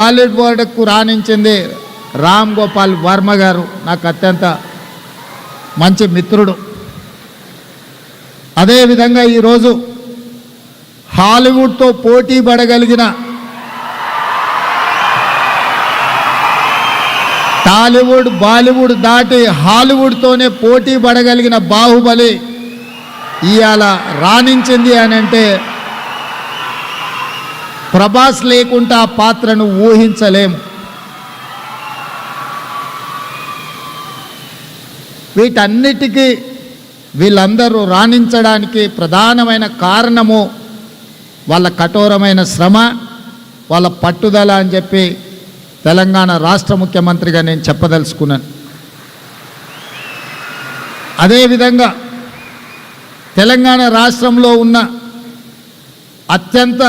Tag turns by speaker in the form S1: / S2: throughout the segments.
S1: హాలీవుడ్కు రాణించింది రామ్ గోపాల్ వర్మ గారు. నాకు అత్యంత మంచి మిత్రుడు. అదేవిధంగా ఈరోజు హాలీవుడ్తో పోటీ పడగలిగిన టాలీవుడ్ బాలీవుడ్ దాటి హాలీవుడ్తోనే పోటీ పడగలిగిన బాహుబలి ఇవాళ రాణించింది అని అంటే ప్రభాస్ లేకుండా ఆ పాత్రను ఊహించలేము. వీటన్నిటికీ వీళ్ళందరూ రాణించడానికి ప్రధానమైన కారణము వాళ్ళ కఠోరమైన శ్రమ, వాళ్ళ పట్టుదల అని చెప్పి తెలంగాణ రాష్ట్ర ముఖ్యమంత్రిగా నేను చెప్పదలుచుకున్నాను. అదేవిధంగా తెలంగాణ రాష్ట్రంలో ఉన్న అత్యంత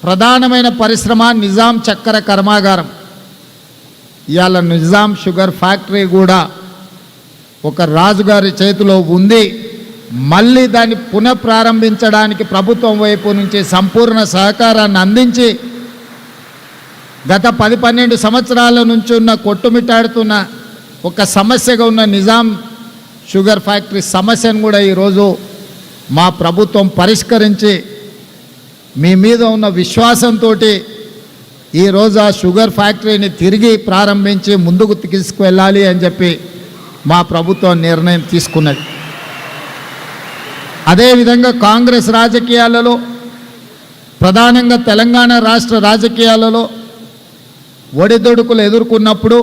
S1: ప్రధానమైన పరిశ్రమ నిజాం చక్కెర కర్మాగారం. ఇవాళ నిజాం షుగర్ ఫ్యాక్టరీ కూడా ఒక రాజుగారి చేతిలో ఉంది. మళ్ళీ దాన్ని పునఃప్రారంభించడానికి ప్రభుత్వం వైపు నుంచి సంపూర్ణ సహకారాన్ని అందించి గత 10-12 సంవత్సరాల నుంచి ఉన్న కొట్టుమిట్టాడుతున్న ఒక సమస్యగా ఉన్న నిజాం షుగర్ ఫ్యాక్టరీ సమస్యను కూడా ఈరోజు మా ప్రభుత్వం పరిష్కరించి మీ మీద ఉన్న విశ్వాసంతో ఈరోజు ఆ షుగర్ ఫ్యాక్టరీని తిరిగి ప్రారంభించి ముందుకు తీసుకువెళ్ళాలి అని చెప్పి మా ప్రభుత్వం నిర్ణయం తీసుకున్నది. అదేవిధంగా కాంగ్రెస్ రాజకీయాలలో, ప్రధానంగా తెలంగాణ రాష్ట్ర రాజకీయాలలో ఒడిదొడుకులు ఎదుర్కొన్నప్పుడు,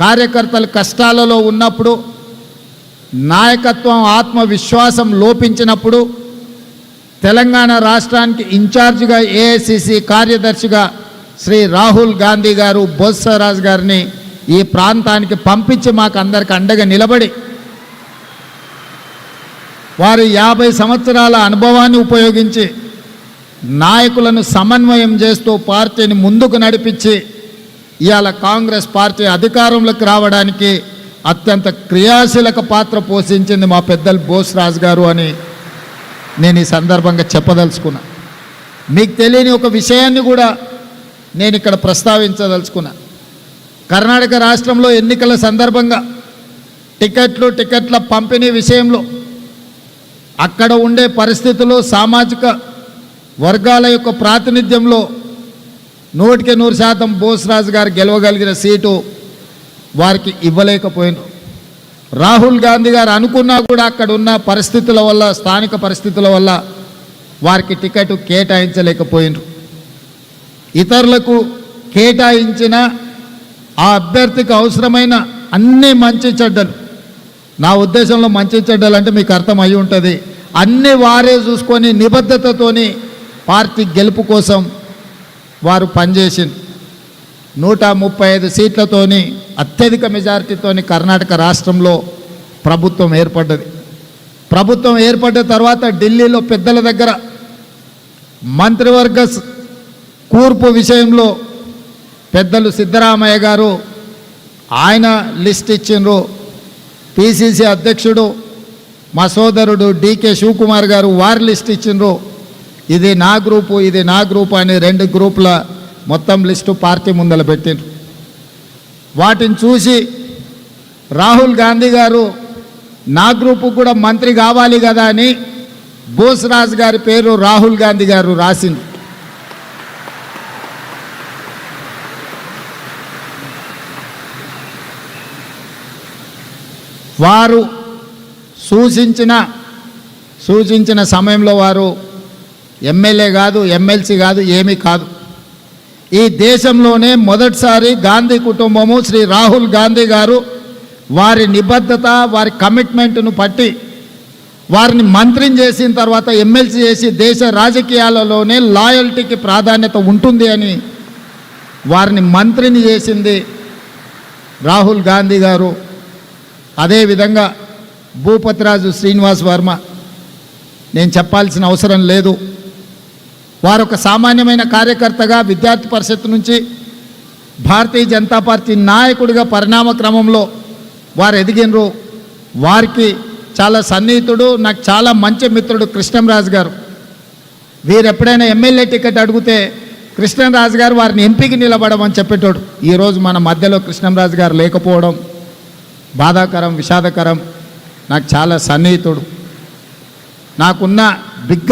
S1: కార్యకర్తలు కష్టాలలో ఉన్నప్పుడు, నాయకత్వం ఆత్మవిశ్వాసం లోపించినప్పుడు తెలంగాణ రాష్ట్రానికి ఇన్ఛార్జిగా ఏఐసిసి కార్యదర్శిగా శ్రీ రాహుల్ గాంధీ గారు బొత్సరాజు గారిని ఈ ప్రాంతానికి పంపించి మాకు అందరికి అండగా నిలబడి వారి 50 సంవత్సరాల అనుభవాన్ని ఉపయోగించి నాయకులను సమన్వయం చేస్తూ పార్టీని ముందుకు నడిపించి ఇవాళ కాంగ్రెస్ పార్టీ అధికారంలోకి రావడానికి అత్యంత క్రియాశీలక పాత్ర పోషించింది మా పెద్దలు బొత్సరాజు గారు అని నేను ఈ సందర్భంగా చెప్పదలుచుకున్నా. మీకు తెలియని ఒక విషయాన్ని కూడా నేను ఇక్కడ ప్రస్తావించదలుచుకున్నా. కర్ణాటక రాష్ట్రంలో ఎన్నికల సందర్భంగా టికెట్ల పంపిణీ విషయంలో అక్కడ ఉండే పరిస్థితులు, సామాజిక వర్గాల యొక్క ప్రాతినిధ్యంలో 100% బొత్సరాజు గారు గెలవగలిగిన సీటు వారికి ఇవ్వలేకపోయినారు. రాహుల్ గాంధీ గారు అనుకున్నా కూడా అక్కడ ఉన్న పరిస్థితుల వల్ల, స్థానిక పరిస్థితుల వల్ల వారికి టికెట్ కేటాయించలేకపోయినారు. ఇతరులకు కేటాయించిన ఆ అభ్యర్థికి అవసరమైన అన్ని మంచి చెడ్డలు, నా ఉద్దేశంలో మంచి చెడ్డలు అంటే మీకు అర్థం అయి ఉంటుంది, అన్నీ వారే చూసుకొని నిబద్ధతతోని పార్టీ గెలుపు కోసం వారు పనిచేసింది. 135 సీట్లతోని అత్యధిక మెజారిటీతోని కర్ణాటక రాష్ట్రంలో ప్రభుత్వం ఏర్పడ్డది. ప్రభుత్వం ఏర్పడ్డ తర్వాత ఢిల్లీలో పెద్దల దగ్గర మంత్రివర్గ కూర్పు విషయంలో పెద్దలు సిద్ధరామయ్య గారు ఆయన లిస్ట్ ఇచ్చిండ్రు. పిసిసి అధ్యక్షుడు మా సోదరుడు డికే శివకుమార్ గారు వారి లిస్ట్ ఇచ్చిండ్రు. ఇది నా గ్రూపు, ఇది నా గ్రూపు అని 2 గ్రూపుల మొత్తం లిస్టు పార్టీ ముందల పెట్టిండ్రు. వాటిని చూసి రాహుల్ గాంధీ గారు నా గ్రూపు కూడా మంత్రి కావాలి కదా అని బొత్సరాజు గారి పేరు రాహుల్ గాంధీ గారు రాసింది. వారు సూచించిన సమయంలో వారు ఎమ్మెల్యే కాదు, ఎమ్మెల్సీ కాదు, ఏమీ కాదు. ఈ దేశంలోనే మొదటిసారి గాంధీ కుటుంబము, శ్రీ రాహుల్ గాంధీ గారు వారి నిబద్ధత, వారి కమిట్మెంట్ను పట్టి వారిని మంత్రిని చేసిన తర్వాత ఎమ్మెల్సీ చేసి దేశ రాజకీయాలలోనే లాయల్టీకి ప్రాధాన్యత ఉంటుంది అని వారిని మంత్రిని చేసింది రాహుల్ గాంధీ గారు. అదేవిధంగా భూపతిరాజు శ్రీనివాస్ వర్మ, నేను చెప్పాల్సిన అవసరం లేదు. వారు ఒక సామాన్యమైన కార్యకర్తగా విద్యార్థి పరిషత్ నుంచి భారతీయ జనతా పార్టీ నాయకుడిగా పరిణామ క్రమంలో వారు ఎదిగినరు. వారికి చాలా సన్నిహితుడు, నాకు చాలా మంచి మిత్రుడు కృష్ణంరాజు గారు. వీరు ఎప్పుడైనా ఎమ్మెల్యే టికెట్ అడిగితే కృష్ణంరాజు గారు వారిని ఎంపీకి నిలబడమని చెప్పేటోడు. ఈరోజు మన మధ్యలో కృష్ణంరాజు గారు లేకపోవడం బాధాకరం, విషాదకరం. నాకు చాలా సన్నిహితుడు. నాకున్న బిగ్గెస్ట్